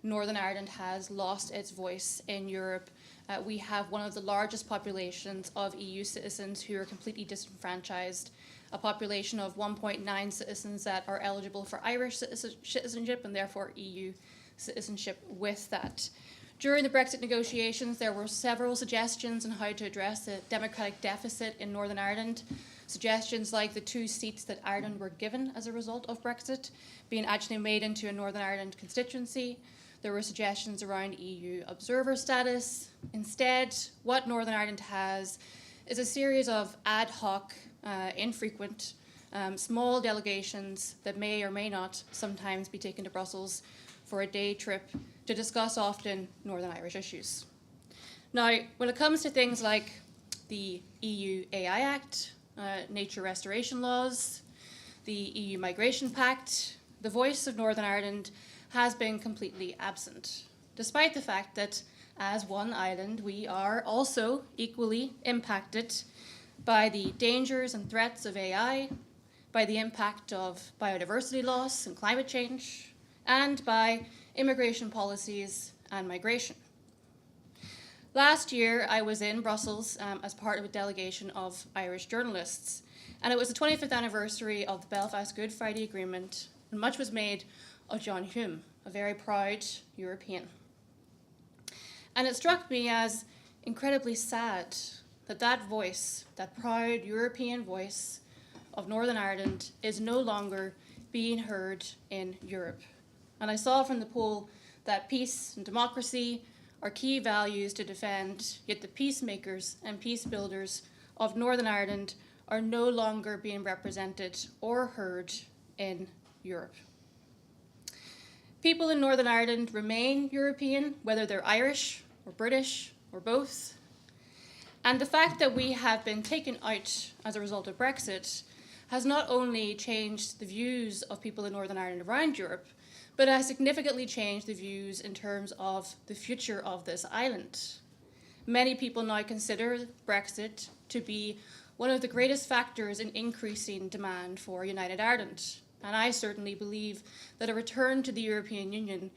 Northern Ireland has lost its voice in Europe. We have one of the largest populations of EU citizens who are completely disenfranchised, a population of 1.9 citizens that are eligible for Irish citizenship and therefore EU citizenship with that. During the Brexit negotiations, there were several suggestions on how to address the democratic deficit in Northern Ireland. Suggestions like the 2 seats that Ireland were given as a result of Brexit being actually made into a Northern Ireland constituency. There were suggestions around EU observer status. Instead, what Northern Ireland has is a series of ad hoc, infrequent, small delegations that may or may not sometimes be taken to Brussels for a day trip to discuss often Northern Irish issues. Now, when it comes to things like the EU AI Act, nature restoration laws, the EU Migration Pact, the voice of Northern Ireland has been completely absent, despite the fact that as one island, we are also equally impacted by the dangers and threats of AI, by the impact of biodiversity loss and climate change, and by immigration policies and migration. Last year, I was in Brussels as part of a delegation of Irish journalists, and it was the 25th anniversary of the Belfast Good Friday Agreement, and much was made of John Hume, a very proud European. And it struck me as incredibly sad that that voice, that proud European voice of Northern Ireland, is no longer being heard in Europe. And I saw from the poll that peace and democracy are key values to defend, yet the peacemakers and peace builders of Northern Ireland are no longer being represented or heard in Europe. People in Northern Ireland remain European, whether they're Irish or British or both. And the fact that we have been taken out as a result of Brexit has not only changed the views of people in Northern Ireland around Europe, but has significantly changed the views in terms of the future of this island. Many people now consider Brexit to be one of the greatest factors in increasing demand for United Ireland. And I certainly believe that a return to the European Union